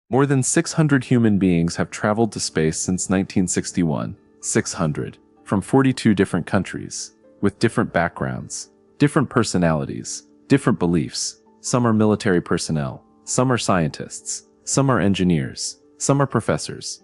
More than 600 human beings have traveled to space since 1961. 600. From 42 different countries, with different backgrounds, different personalities, different beliefs. Some are military personnel, some are scientists, some are engineers, some are professors.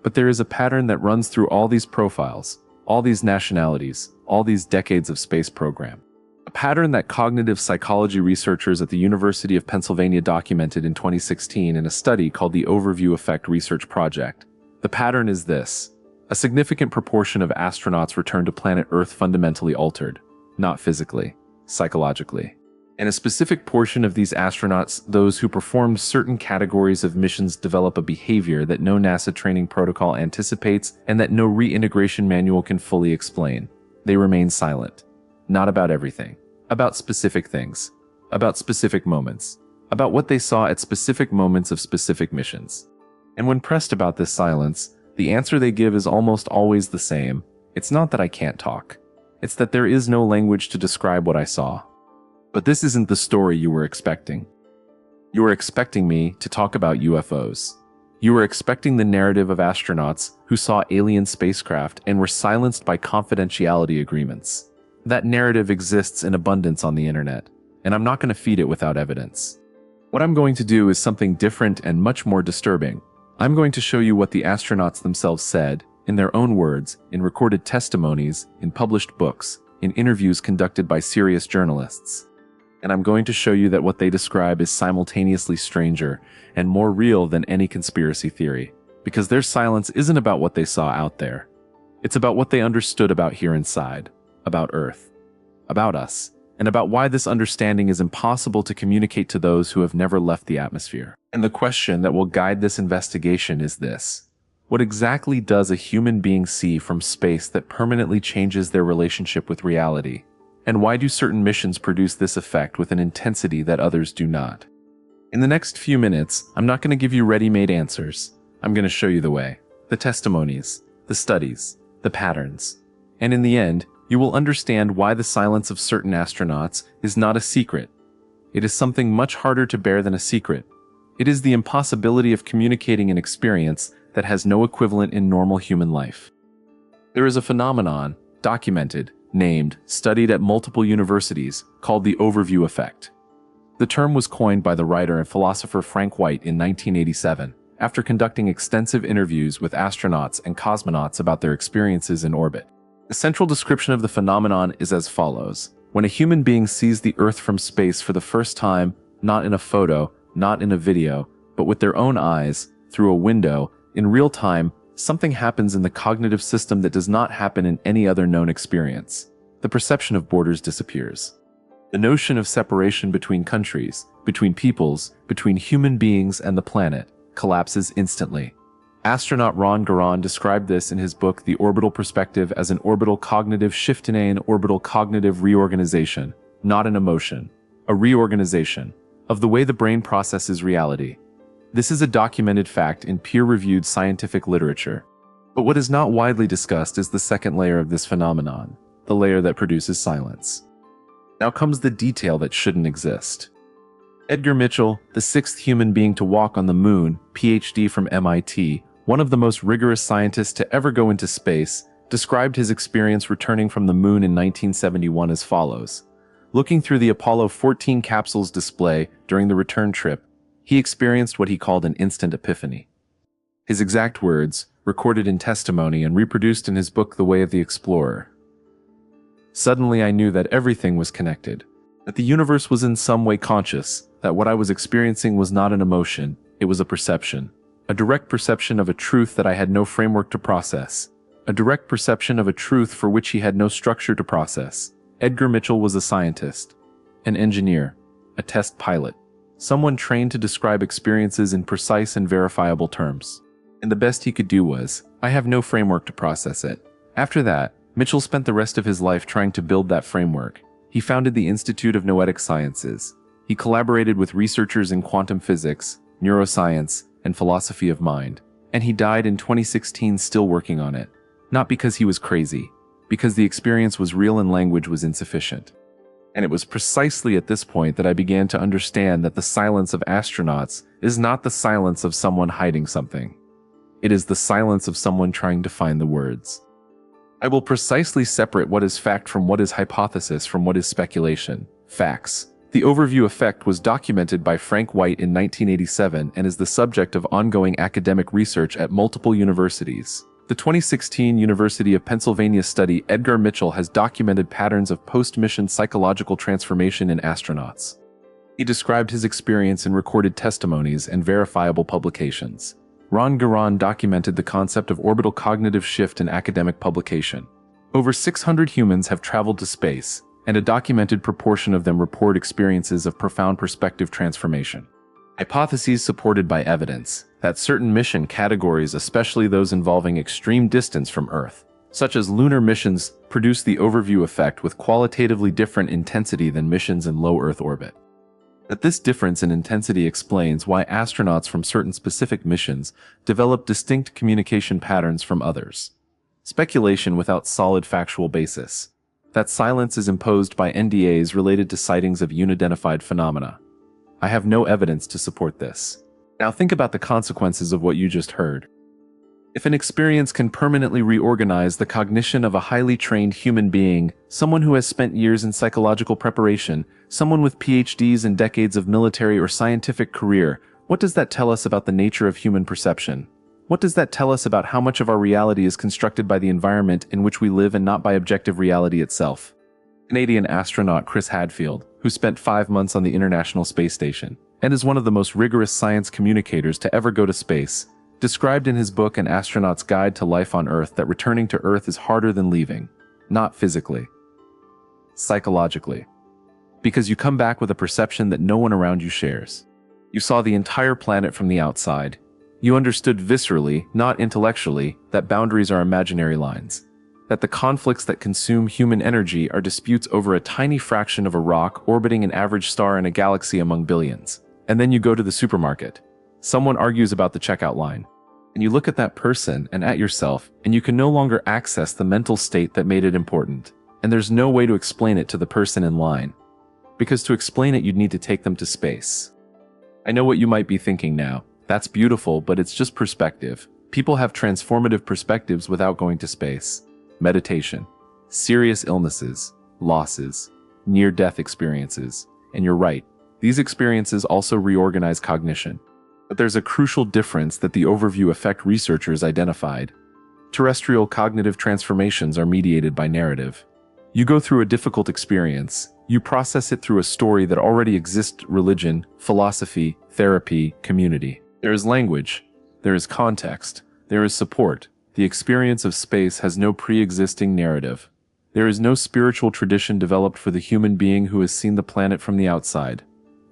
But there is a pattern that runs through all these profiles, all these nationalities, all these decades of space program. A pattern that cognitive psychology researchers at the University of Pennsylvania documented in 2016 in a study called the Overview Effect Research Project. The pattern is this. A significant proportion of astronauts return to planet Earth fundamentally altered, not physically, psychologically. And a specific portion of these astronauts, those who performed certain categories of missions, develop a behavior that no NASA training protocol anticipates and that no reintegration manual can fully explain. They remain silent. Not about everything. About specific things. About specific moments. About what they saw at specific moments of specific missions. And when pressed about this silence, the answer they give is almost always the same. It's not that I can't talk. It's that there is no language to describe what I saw. But this isn't the story you were expecting. You were expecting me to talk about UFOs. You were expecting the narrative of astronauts who saw alien spacecraft and were silenced by confidentiality agreements. That narrative exists in abundance on the internet, and I'm not going to feed it without evidence. What I'm going to do is something different and much more disturbing. I'm going to show you what the astronauts themselves said, in their own words, in recorded testimonies, in published books, in interviews conducted by serious journalists. And I'm going to show you that what they describe is simultaneously stranger and more real than any conspiracy theory, because their silence isn't about what they saw out there. It's about what they understood about here inside, about Earth, about us, and about why this understanding is impossible to communicate to those who have never left the atmosphere. And the question that will guide this investigation is this. What exactly does a human being see from space that permanently changes their relationship with reality? And why do certain missions produce this effect with an intensity that others do not? In the next few minutes, I'm not going to give you ready-made answers. I'm going to show you the way, the testimonies, the studies, the patterns. And in the end, you will understand why the silence of certain astronauts is not a secret. It is something much harder to bear than a secret. It is the impossibility of communicating an experience that has no equivalent in normal human life. There is a phenomenon, documented, named, studied at multiple universities, called the overview effect. The term was coined by the writer and philosopher Frank White in 1987, after conducting extensive interviews with astronauts and cosmonauts about their experiences in orbit. The central description of the phenomenon is as follows. When a human being sees the Earth from space for the first time, not in a photo, not in a video, but with their own eyes, through a window, in real time, something happens in the cognitive system that does not happen in any other known experience. The perception of borders disappears. The notion of separation between countries, between peoples, between human beings and the planet, collapses instantly. Astronaut Ron Garan described this in his book The Orbital Perspective as an orbital cognitive shift in an orbital cognitive reorganization, not an emotion, a reorganization, of the way the brain processes reality. This is a documented fact in peer-reviewed scientific literature. But what is not widely discussed is the second layer of this phenomenon, the layer that produces silence. Now comes the detail that shouldn't exist. Edgar Mitchell, the sixth human being to walk on the moon, PhD from MIT, one of the most rigorous scientists to ever go into space, described his experience returning from the moon in 1971 as follows. Looking through the Apollo 14 capsule's display during the return trip, he experienced what he called an instant epiphany. His exact words, recorded in testimony and reproduced in his book The Way of the Explorer. Suddenly I knew that everything was connected, that the universe was in some way conscious, that what I was experiencing was not an emotion, it was a perception. A direct perception of a truth that I had no framework to process. A direct perception of a truth for which he had no structure to process. Edgar Mitchell was a scientist, an engineer, a test pilot, someone trained to describe experiences in precise and verifiable terms. And the best he could do was, I have no framework to process it. After that, Mitchell spent the rest of his life trying to build that framework. He founded the Institute of Noetic Sciences. He collaborated with researchers in quantum physics, neuroscience, and philosophy of mind. And he died in 2016 still working on it. Not because he was crazy, because the experience was real and language was insufficient. And it was precisely at this point that I began to understand that the silence of astronauts is not the silence of someone hiding something. It is the silence of someone trying to find the words. I will precisely separate what is fact from what is hypothesis from what is speculation. Facts. The overview effect was documented by Frank White in 1987 and is the subject of ongoing academic research at multiple universities. The 2016 University of Pennsylvania study Edgar Mitchell has documented patterns of post-mission psychological transformation in astronauts. He described his experience in recorded testimonies and verifiable publications. Ron Guerin documented the concept of orbital cognitive shift in academic publication. Over 600 humans have traveled to space, and a documented proportion of them report experiences of profound perspective transformation. Hypotheses supported by evidence that certain mission categories, especially those involving extreme distance from Earth, such as lunar missions, produce the overview effect with qualitatively different intensity than missions in low Earth orbit. That this difference in intensity explains why astronauts from certain specific missions develop distinct communication patterns from others. Speculation without solid factual basis. That silence is imposed by NDAs related to sightings of unidentified phenomena. I have no evidence to support this. Now think about the consequences of what you just heard. If an experience can permanently reorganize the cognition of a highly trained human being, someone who has spent years in psychological preparation, someone with PhDs and decades of military or scientific career, what does that tell us about the nature of human perception? What does that tell us about how much of our reality is constructed by the environment in which we live and not by objective reality itself? Canadian astronaut Chris Hadfield, who spent 5 months on the International Space Station, and is one of the most rigorous science communicators to ever go to space, described in his book An Astronaut's Guide to Life on Earth that returning to Earth is harder than leaving. Not physically. Psychologically. Because you come back with a perception that no one around you shares. You saw the entire planet from the outside. You understood viscerally, not intellectually, that boundaries are imaginary lines. That the conflicts that consume human energy are disputes over a tiny fraction of a rock orbiting an average star in a galaxy among billions. And then you go to the supermarket. Someone argues about the checkout line. And you look at that person and at yourself, and you can no longer access the mental state that made it important. And there's no way to explain it to the person in line. Because to explain it, you'd need to take them to space. I know what you might be thinking now. That's beautiful, but it's just perspective. People have transformative perspectives without going to space. Meditation, serious illnesses, losses, near-death experiences. And you're right, these experiences also reorganize cognition. But there's a crucial difference that the overview effect researchers identified. Terrestrial cognitive transformations are mediated by narrative. You go through a difficult experience, you process it through a story that already exists: religion, philosophy, therapy, community. There is language, there is context, there is support. The experience of space has no pre-existing narrative. There is no spiritual tradition developed for the human being who has seen the planet from the outside.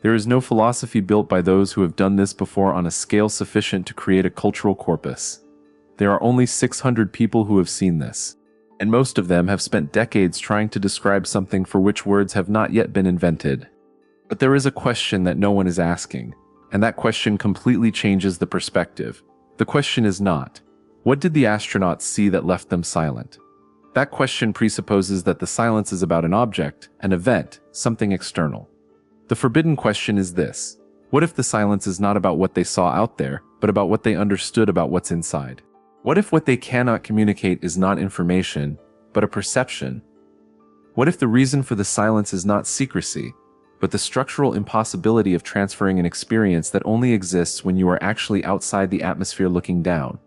There is no philosophy built by those who have done this before on a scale sufficient to create a cultural corpus. There are only 600 people who have seen this. And most of them have spent decades trying to describe something for which words have not yet been invented. But there is a question that no one is asking. And that question completely changes the perspective. The question is not, what did the astronauts see that left them silent? That question presupposes that the silence is about an object, an event, something external. The forbidden question is this: what if the silence is not about what they saw out there, but about what they understood about what's inside? What if what they cannot communicate is not information, but a perception? What if the reason for the silence is not secrecy, but the structural impossibility of transferring an experience that only exists when you are actually outside the atmosphere looking down?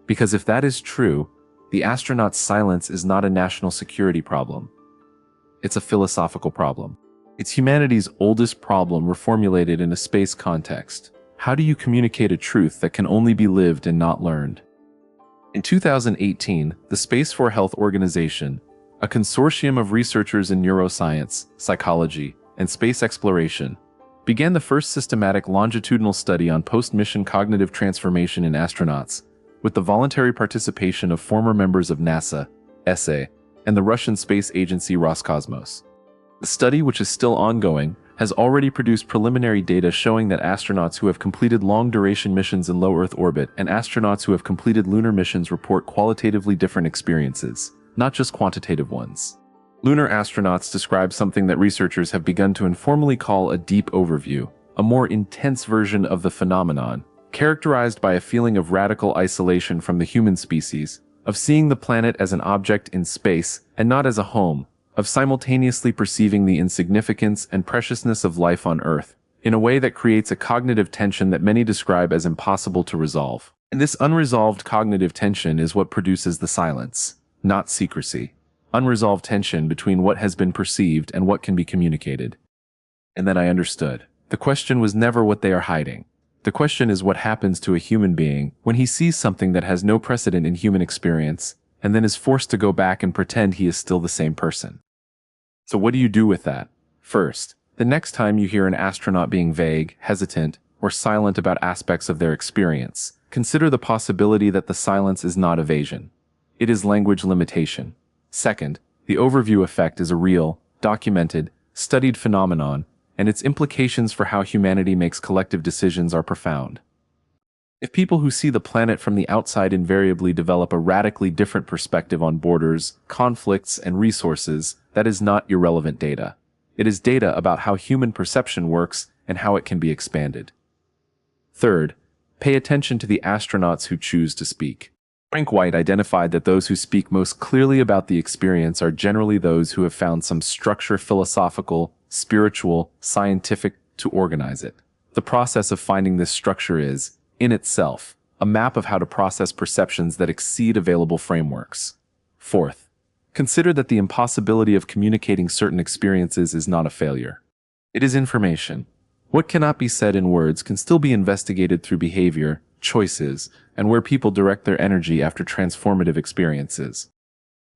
Because if that is true, the astronaut's silence is not a national security problem. It's a philosophical problem. It's humanity's oldest problem reformulated in a space context. How do you communicate a truth that can only be lived and not learned? In 2018, the Space for Health Organization, a consortium of researchers in neuroscience, psychology, and space exploration, began the first systematic longitudinal study on post-mission cognitive transformation in astronauts, with the voluntary participation of former members of NASA, ESA, and the Russian space agency Roscosmos. The study, which is still ongoing, has already produced preliminary data showing that astronauts who have completed long-duration missions in low Earth orbit and astronauts who have completed lunar missions report qualitatively different experiences, not just quantitative ones. Lunar astronauts describe something that researchers have begun to informally call a deep overview, a more intense version of the phenomenon, characterized by a feeling of radical isolation from the human species, of seeing the planet as an object in space and not as a home, of simultaneously perceiving the insignificance and preciousness of life on Earth, in a way that creates a cognitive tension that many describe as impossible to resolve. And this unresolved cognitive tension is what produces the silence, not secrecy. Unresolved tension between what has been perceived and what can be communicated. And then I understood. The question was never what they are hiding. The question is what happens to a human being when he sees something that has no precedent in human experience, and then is forced to go back and pretend he is still the same person. So what do you do with that? First, the next time you hear an astronaut being vague, hesitant, or silent about aspects of their experience, consider the possibility that the silence is not evasion. It is language limitation. Second, the overview effect is a real, documented, studied phenomenon, and its implications for how humanity makes collective decisions are profound. If people who see the planet from the outside invariably develop a radically different perspective on borders, conflicts, and resources, that is not irrelevant data. It is data about how human perception works and how it can be expanded. Third, pay attention to the astronauts who choose to speak. Frank White identified that those who speak most clearly about the experience are generally those who have found some structure, philosophical, spiritual, scientific, to organize it. The process of finding this structure is, in itself, a map of how to process perceptions that exceed available frameworks. Fourth, consider that the impossibility of communicating certain experiences is not a failure. It is information. What cannot be said in words can still be investigated through behavior, choices, and where people direct their energy after transformative experiences.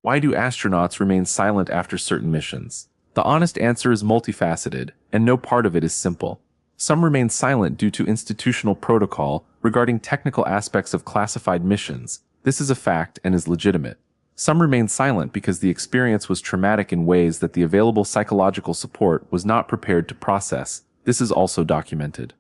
Why do astronauts remain silent after certain missions? The honest answer is multifaceted, and no part of it is simple. Some remain silent due to institutional protocol regarding technical aspects of classified missions. This is a fact and is legitimate. Some remain silent because the experience was traumatic in ways that the available psychological support was not prepared to process. This is also documented.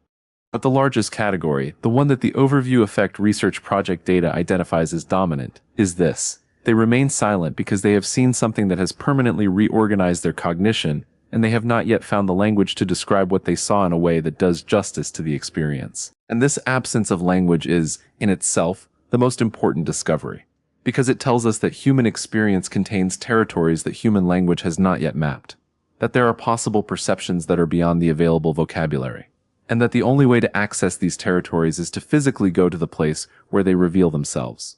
But the largest category, the one that the Overview Effect Research Project data identifies as dominant, is this. They remain silent because they have seen something that has permanently reorganized their cognition, and they have not yet found the language to describe what they saw in a way that does justice to the experience. And this absence of language is, in itself, the most important discovery, because it tells us that human experience contains territories that human language has not yet mapped, that there are possible perceptions that are beyond the available vocabulary, and that the only way to access these territories is to physically go to the place where they reveal themselves.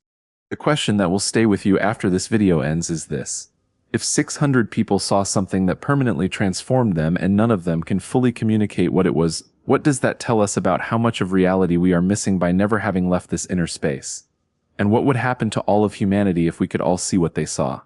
The question that will stay with you after this video ends is this. If 600 people saw something that permanently transformed them and none of them can fully communicate what it was, what does that tell us about how much of reality we are missing by never having left this inner space? And what would happen to all of humanity if we could all see what they saw?